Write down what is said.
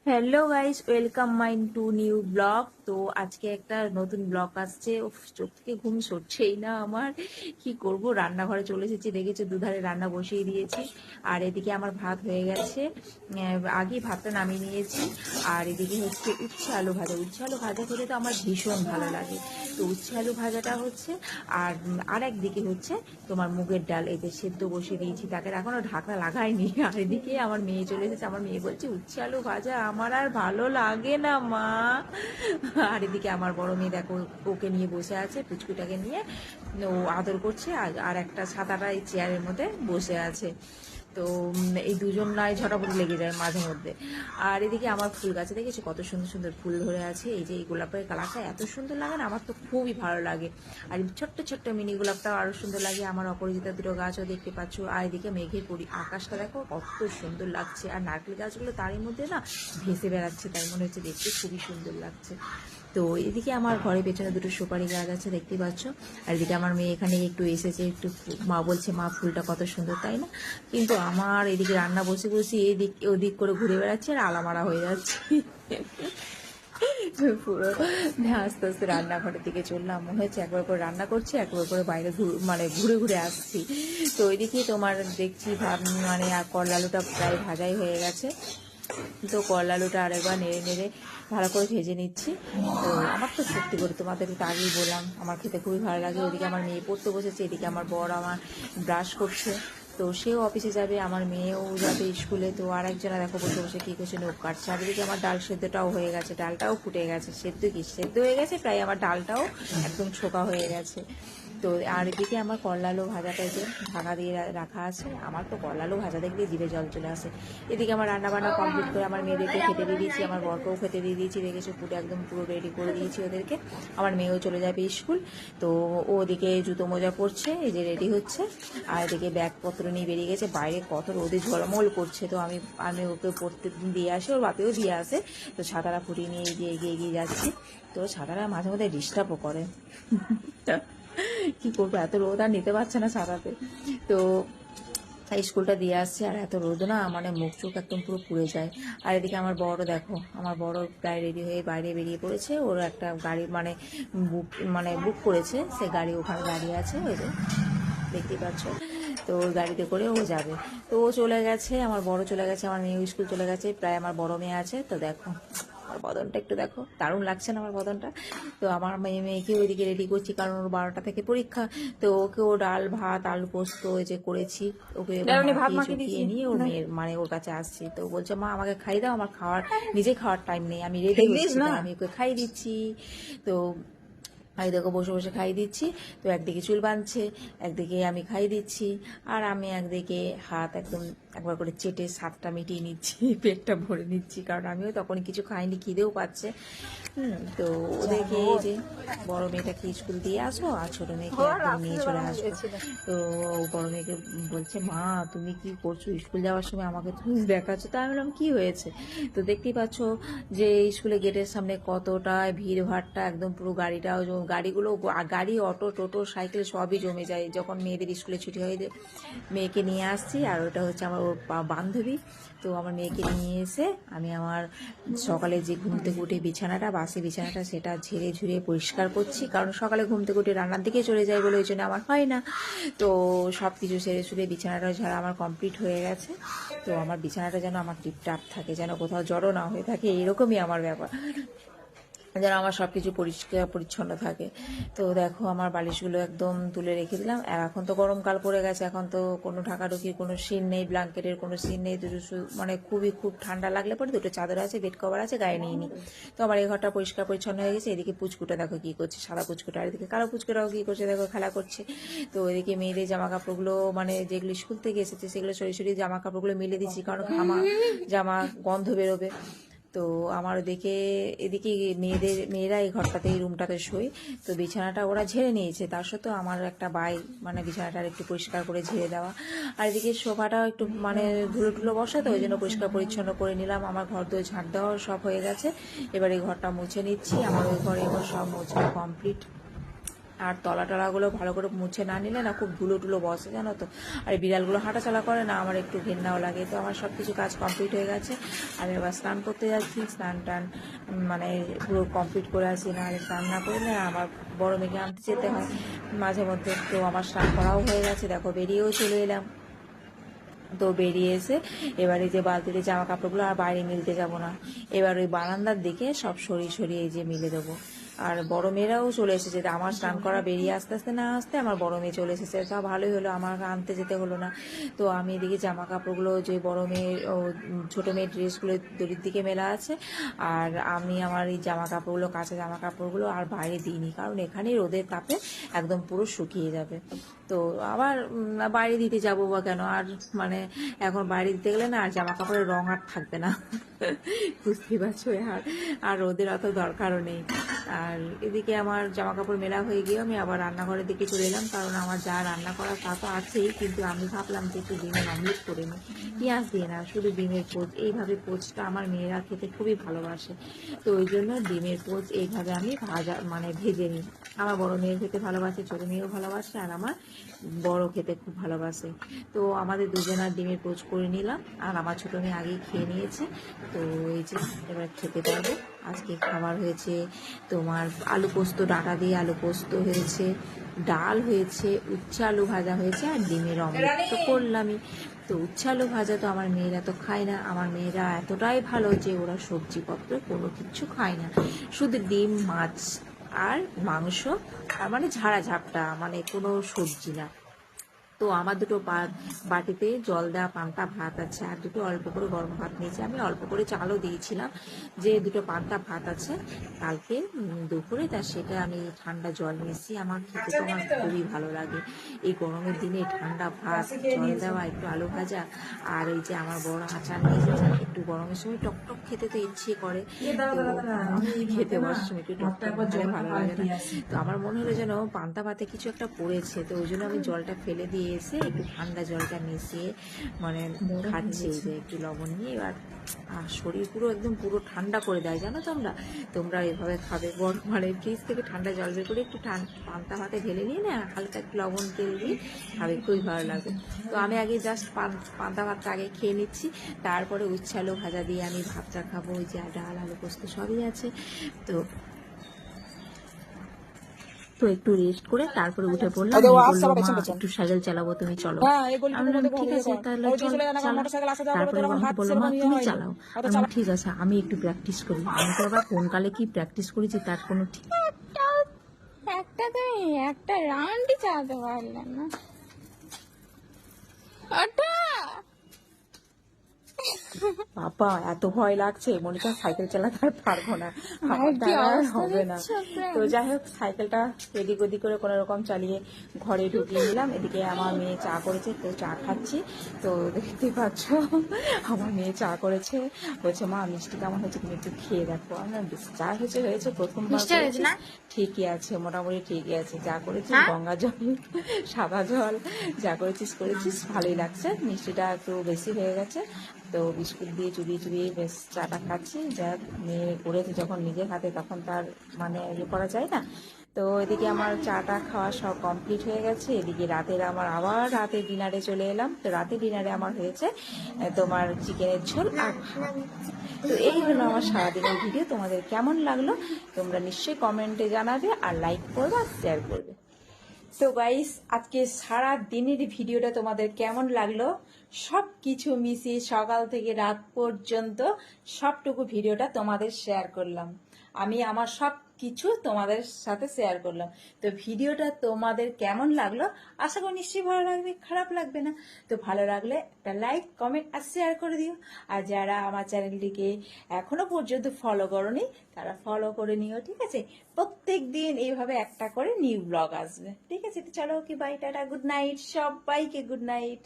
Hello guys, welcome my two new blog. তো আজকে একটা নতুন ব্লগ আসছে। উফ, চোখ থেকে ঘুম সরছেই না আমার। কি করব, রান্নাঘরে চলে এসেছি, দেখেছি দুধারে রান্না বসিয়ে দিয়েছি। আর এদিকে আমার ভাত হয়ে গেছে, আগে ভাতটা নামিয়ে নিয়েছি। আর এদিকে হচ্ছে উচ্ছে আলু ভাজা। উচ্ছে আলু ভাজা খেতে তো আমার ভীষণ ভালো লাগে। তো উচ্ছে আলু ভাজাটা হচ্ছে। আর আর একদিকে হচ্ছে তোমার মুগের ডাল, এতে সেদ্ধ বসিয়ে দিয়েছি, তাকে এখনো ঢাকনা লাগাইনি। আর এদিকে আমার মেয়ে চলে এসেছে। আমার মেয়ে বলছে উচ্ছে আলু ভাজা আমার আর ভালো লাগে না মা। আর এদিকে আমার বড় মেয়ে দেখো, ওকে নিয়ে বসে আছে, পুচকুটাকে নিয়ে ও আদর করছে। আর একটা ছাতাটা এই চেয়ারের মধ্যে বসে আছে। তো এই দুজন নয় ঝটাপটি লেগে যায় মাঝে মধ্যে। আর এদিকে আমার ফুল গাছে দেখেছি কত সুন্দর সুন্দর ফুল ধরে আছে। এই যে এই গোলাপের কালারটা এত সুন্দর লাগে না, আমার তো খুবই ভালো লাগে। আর ছোট্ট ছোট্ট মিনি গোলাপটাও আরো সুন্দর লাগে। আমার অপরাজিতা দুটো গাছও দেখতে পাচ্ছ। আর এদিকে মেঘের আকাশটা দেখো কত সুন্দর লাগছে। আর নারকেল গাছগুলো তারই মধ্যে না ভেসে বেড়াচ্ছে, তাই মনে হচ্ছে দেখতে খুবই সুন্দর লাগছে। তো এদিকে আমার ঘরের পেছনে দুটো সুপারি গাছ আছে, দেখতে পাচ্ছ। আর এদিকে আমার মেয়ে এখানে একটু এসেছে, একটু মা বলছে মা ফুলটা কত সুন্দর, তাই না? কিন্তু আমার এদিকে রান্না বসে বসে এদিক ওদিক করে ঘুরে বেড়াচ্ছে আর আলামারা হয়ে যাচ্ছে। পুরো আস্তে আস্তে রান্নাঘরের দিকে চললাম, মনে হচ্ছে একবার করে রান্না করছি, একবার করে বাইরে মানে ঘুরে ঘুরে আসছি। তো ওইদিকে তোমার দেখছি মানে আর করলা আলুটা প্রায় ভাজাই হয়ে গেছে। তো করলা আলুটা আরেকবার নেড়ে নেড়ে ভালো করে ভেজে নিচ্ছি। তো আমার তো সত্যি করে তোমাদেরকে তো আগেই বললাম, আমার খেতে খুবই ভালো লাগে। ওদিকে আমার মেয়ে পড়তে বসেছে, এদিকে আমার বর আমার ব্রাশ করছে। তো সেও অফিসে যাবে, আমার মেয়েও যাবে স্কুলে। তো আর একজনা দেখো বসে বসে কী করছে, নখ কাটছে। আর এদিকে আমার ডাল সেদ্ধটাও হয়ে গেছে, ডালটাও ফুটে গেছে। সেদ্ধ হয়ে গেছে প্রায়, আমার ডালটাও একদম ছোকা হয়ে গেছে। তো আর এদিকে আমার করলা আলু ভাজাটা যে ঢাকা দিয়ে রাখা আছে। আমার তো করলা আলু ভাজা দেখলে জিভে জল চলে আসে। এদিকে আমার রান্নাবান্না কমপ্লিট করে আমার মেয়েদেরকে খেতে দিয়ে দিয়েছি, আমার বরকেও খেতে দিয়ে দিয়েছি। দেখেছো পুরো একদম পুরো রেডি করে দিয়েছি ওদেরকে। আমার মেয়েও চলে যাবে স্কুল। তো ও ওদিকে জুতো মোজা পরছে, এই যে রেডি হচ্ছে। আর এদিকে ব্যাগপত্র নিয়ে বেরিয়ে গেছে, বাইরে কত রোদে ঝলমল করছে। তো আমি আমি ওকে পড়তে দিয়ে আসি, ওর বাপেও দিয়ে আসে। তো ছাতাটা ফুটিয়ে নিয়ে এগিয়ে এগিয়ে এগিয়ে যাচ্ছি। তো ছাতাটা মাঝে মধ্যে ডিস্টার্বও করে। কি করবো, এত রোদ আর নিতে পারছে না ছাতাতে। তো স্কুলটা দিয়ে আসছে, আর এত রোদ না মানে মুখ চোখ একদম পুরো পুড়ে যায়। আর এদিকে আমার বড় দেখো, আমার বড় প্রায় রেডি হয়ে বাইরে বেরিয়ে পড়েছে। ওর একটা গাড়ি বুক করেছে, সে গাড়ি ওখানে দাঁড়িয়ে আছে, ওই যে দেখতেই পাচ্ছ। তো ওই গাড়িতে করে ও যাবে। তো ও চলে গেছে, আমার বড় চলে গেছে, আমার মেয়ে স্কুল চলে গেছে, প্রায় আমার বড় মেয়ে আছে। তো দেখো আমার বদনটা একটু দেখো, দারুণ লাগছে না আমার বদনটা? তো আমার মেয়েকে ওইদিকে রেডি করছি, কারণ ওর 12টা থেকে পরীক্ষা। তো ওকেও ডাল ভাত আলু পোস্ত যে করেছি, ওকে মাখিয়ে চুকিয়ে নিয়ে ওর মেয়ের মানে ওর কাছে আসছি। তো বলছে মা আমাকে খাই দাও, আমার নিজে খাওয়ার টাইম নেই, আমি রেডি হচ্ছি না, আমি ওকে খাই দিচ্ছি। তো আমি দেখো বসে বসে খাই দিচ্ছি। তো একদিকে চুল বাঁধছে, একদিকে আমি খাই দিচ্ছি। আর আমি একদিকে হাত একদম একবার করে চেটে স্বাদটা মিটিয়ে নিচ্ছি, পেটটা ভরে নিচ্ছি, কারণ আমিও তখন কিছু খাইনি, খিদেও পাচ্ছে। তো ওদেরকে এই যে বড় মেয়েটাকে স্কুল দিয়ে আসো, আর ছোট মেয়েকে একদম নিয়ে চলে আসবো। তো বড় মেয়েকে বলছে মা তুমি কি করছো, স্কুল যাওয়ার সময় আমাকে তুমি দেখাচ্ছ। তা আমি বললাম কি হয়েছে? তো দেখতেই পাচ্ছ যে স্কুলে গেটের সামনে কতটা ভিড় ভাড়টা, একদম পুরো গাড়িগুলো গাড়ি অটো টোটো সাইকেল সবই জমে যায় যখন মেয়েদের স্কুলে ছুটি হয়। মেয়েকে নিয়ে আসছি, আর ওটা হচ্ছে আমার ওর বান্ধবী। তো আমার মেয়েকে নিয়ে এসে আমি আমার সকালে যে ঘুম থেকে উঠে বাসি বিছানাটা সেটা ঝেড়ে ঝুড়ে পরিষ্কার করছি, কারণ সকালে ঘুম থেকে উঠে রান্নার দিকে চলে যায় বলে ওই জন্য আমার হয় না। তো সব কিছু সেরে সুরে বিছানাটা ঝাড়া আমার কমপ্লিট হয়ে গেছে। তো আমার বিছানাটা যেন আমার টিপটাপ থাকে, যেন কোথাও জড়ো না হয়ে থাকে, এরকমই আমার ব্যাপার, যেন আমার সব কিছু পরিষ্কার পরিচ্ছন্ন থাকে। তো দেখো আমার বালিশগুলো একদম তুলে রেখে দিলাম। আর এখন তো গরমকাল পড়ে গেছে, এখন তো কোনো ঢাকাঢুকির কোনো সিন নেই, ব্ল্যাঙ্কেটের কোনো সিন নেই। মানে খুব ঠান্ডা লাগলে পরে দুটো চাদর আছে, বেড কভার আছে, গায়ে নিয়ে নিই। তো আমার এই ঘরটা পরিষ্কার পরিচ্ছন্ন হয়ে গেছে। এদিকে পুচকুটা দেখো কী করছে, সাদা পুচকুটা, আর এদিকে কালো পুচকুটাও কী করছে দেখো, খেলা করছে। তো এদিকে মেয়েদের জামা কাপড়গুলো মানে যেগুলো স্কুল থেকে এসেছে সেগুলো সরি জামা কাপড়গুলো মিলে দিচ্ছি, কারণ জামা গন্ধ বেরোবে। তো আমার এদিকে মেয়েরা এই ঘরটাতে, এই রুমটাতে শোয়। তো বিছানাটা ওরা ঝেড়ে নিয়েছে, তার সত্ত্বেও আমার একটা মানে বিছানাটা একটু পরিষ্কার করে ঝেড়ে দেওয়া। আর এদিকে সোফাটাও একটু মানে ধুলো টুলো বসা, তো ওই জন্য পরিষ্কার পরিচ্ছন্ন করে নিলাম। আমার ঘর দোর ঝাঁট দেওয়া সব হয়ে গেছে, এবার এই ঘরটা মুছে নিচ্ছি। আমার ওই ঘরে এবার সব মোছা কমপ্লিট। আর তলা টলাগুলো ভালো করে মুছে না নিলে না খুব ধুলো টুলো বসে, জানো তো। আর বিড়ালগুলো হাঁটাচলা করে না, আমার একটু ঘেন্নাও লাগে। তো আমার সব কিছু কাজ কমপ্লিট হয়ে গেছে। আমি এবার স্নান করতে যাচ্ছি। স্নান টান মানে পুরো কমপ্লিট করে আসি, নাহলে স্নান না করলে আমার বড় মেয়েকে আনতে যেতে হয় মাঝে মধ্যে। তো আমার স্নান করাও হয়ে গেছে, দেখো বেরিয়েও চলে এলাম। তো বেরিয়ে এসে এবারে যে বালতিতে জামা কাপড়গুলো আর বাইরে মিলতে যাব না, এবার ওই বারান্দার দিকে সব সরিয়ে সরিয়ে এই যে মিলে দেবো। আর বড় মেয়েরাও চলে এসেছে, আমার স্নান করা বেরিয়ে আস্তে আস্তে না আসতে আমার বড় মেয়ে চলে এসেছে। তা ভালোই হলো, আমার আনতে যেতে হলো না। তো আমি এদিকে জামা কাপড়গুলো, যে বড় মেয়ের ও ছোটো মেয়ের ড্রেসগুলো দড়ির দিকে মেলা আছে, আর আমি আমার এই জামা কাপড়গুলো, কাঁচা জামা কাপড়গুলো আর বাইরে দিইনি, কারণ এখানেই রোদের তাপে একদম পুরো শুকিয়ে যাবে। তো আবার বাইরে দিতে যাবো বা কেন, আর মানে এখন বাইরে দিতে গেলে না আর জামা কাপড়ের রং আর থাকবে না, বুঝতেই পারছো। আর রোদের অত দরকারও নেই। আর এদিকে আমার জামা কাপড় মেলা হয়ে গিয়ে আমি আবার রান্নাঘরের দিকে চলে এলাম, কারণ আমার যা রান্না করা তা তো আছেই, কিন্তু আমি ভাবলাম যে একটু ডিমের অমলেট করে নিই, পেঁয়াজ দিয়ে না, শুধু ডিমের পোচ। এইভাবে পোচটা আমার মেয়েরা খেতে খুবই ভালোবাসে। তো ওই জন্য ডিমের পোচ এইভাবে আমি ভাজা মানে ভেজে নিই। আমার বড় মেয়ে খেতে ভালোবাসে, ছোটো মেয়েও ভালোবাসে, আর আমার বড় খেতে খুব ভালোবাসে। তো আমাদের দুজনের ডিমের পোচ করে নিলাম, আর আমার ছোটো মেয়ে আগেই খেয়ে নিয়েছে। তো এই যে এবার খেতে পারবো। আজকে খাবার হয়েছে তোমার আলু পোস্ত, ডাঁটা দিয়ে আলু পোস্ত হয়েছে, ডাল হয়েছে, উচ্ছে আলু ভাজা হয়েছে, আর ডিমের অমলেট তো করলামই। তো উচ্ছে আলু ভাজা তো আমার মেয়েরা তো খায় না। আমার মেয়েরা এতটাই ভালো যে ওরা সবজিপত্র কোনো কিছু খায় না, শুধু ডিম, মাছ আর মাংস, আর মানে ঝাড়া ঝাপটা, মানে কোনো সবজি না। তো আমার দুটো বাটিতে জল দেওয়া পান্তা ভাত আছে, আর দুটো অল্প করে গরম ভাত নিয়েছি। আমি অল্প করে চালও দিয়েছিলাম, যে দুটো পান্তা ভাত আছে কালকে দুপুরে, তা সেটা আমি ঠান্ডা জল মিশিয়ে আমার খেতে তো আমার খুবই ভালো লাগে। এই গরমের দিনে ঠান্ডা ভাত, জল দেওয়া, একটু আলু ভাজা, আর এই যে আমার বড় আচার নিয়ে এসেছে। একটু গরমের সময় টকটক খেতে তো ইচ্ছে করে, তো আমি খেতে বসছি, একটু টকটক খেলে ভালো লাগে না। তো আমার মনে হলো যেন পান্তা ভাতে কিছু একটা পড়েছে, তো ওই জন্য আমি জলটা ফেলে দিয়ে এসে একটু ঠান্ডা জলটা মিশিয়ে মানে খাচ্ছি, যে একটু লবণ নিয়ে। এবার আর শরীর পুরো একদম পুরো ঠান্ডা করে দেয়, জানো তোমরা এভাবে খাবে। গরম মানে ফ্রিজ থেকে ঠান্ডা জল বের করে একটু পান্তা ভাতে ঢেলে নিয়ে না, হালকা একটু লবণ তেল দিয়ে খাবে, খুবই ভালো লাগে। তো আমি আগে জাস্ট পান্তা ভাতটা আগে খেয়ে নিচ্ছি, তারপরে উচ্ছে আলু ভাজা দিয়ে আমি ভাতটা খাবো। ওই যে ডাল, আলু পোস্ত সবই আছে। তো তো একটু রেস্ট করে তারপরে উঠে পড়লাম। বললো মা একটু সাইকেল চালাবো, তুমি চলো। আমি বললাম ঠিক আছে তাহলে চল চালা। তারপরে আমাকে বললো মা তুমি চালাও। আমি বললাম ঠিক আছে, আমি একটু প্র্যাকটিস করি। আমি তো আবার কোন কালে কি প্র্যাকটিস করেছি তার কোনো ঠিক। একটা তুমি একটা রাউন্ডই চালাতে পারলে না, ওটা বাবা এত ভয় লাগছে, মনিকা সাইকেল চালাতে আর পারবো না, আমার দ্বারা আর হবে না। তো যাই হোক, সাইকেলটা এদিক ওদিক করে কোনো রকম চালিয়ে ঘরে ঢুকিয়ে নিলাম। এদিকে আমার মেয়ে চা করেছে, তো চা খাচ্ছি। তো দেখতে পাচ্ছ আমার মেয়ে চা করেছে, বলছে মা মিষ্টি কেমন হয়েছে, তুমি একটু খেয়ে দেখো। আমার চা হয়েছে প্রথমবার করেছি, ঠিকই আছে, মোটামুটি ঠিকই আছে। যা করেছিস গঙ্গা জল, সাদা জল, যা করেছিস ভালোই লাগছে। মিষ্টিটা একটু বেশি হয়ে গেছে। তো বিস্কুট দিয়ে চুবিয়ে চুবিয়ে বেশ চাটা খাচ্ছি। যা মেয়ে করেছে যখন নিজের হাতে, তখন তার মানে ইয়ে করা যায় না। তো এদিকে আমার চাটা খাওয়া সব কমপ্লিট হয়ে গেছে। এদিকে আবার রাতের ডিনারে চলে এলাম। তো রাতের ডিনারে আমার হয়েছে তোমার চিকেনের ঝোল আর ভাত। তো এই হলো আমার সারাদিনের ভিডিও। তোমাদের কেমন লাগলো তোমরা নিশ্চয়ই কমেন্টে জানাবে, আর লাইক করবে আর শেয়ার করবে। তো গাইস, আজকে সারা দিনের ভিডিওটা তোমাদের কেমন লাগলো, সব কিছু মিশিয়ে সকাল থেকে রাত পর্যন্ত সবটুকু ভিডিওটা তোমাদের শেয়ার করলাম। আমি আমার সব কিছু তোমাদের সাথে শেয়ার করলাম। তো ভিডিওটা তোমাদের কেমন লাগলো আশা করি নিশ্চয়ই ভালো লাগবে, খারাপ লাগবে না। তো ভালো লাগলে একটা লাইক, কমেন্ট আর শেয়ার করে দিও। আর যারা আমার চ্যানেলটিকে এখনো পর্যন্ত ফলো করোনি তারা ফলো করে নিও, ঠিক আছে। প্রত্যেক দিন এইভাবে একটা করে নিউ ব্লগ আসবে, ঠিক আছে। তো চলো, okay bye, tata, good night, সবাইকে গুড নাইট।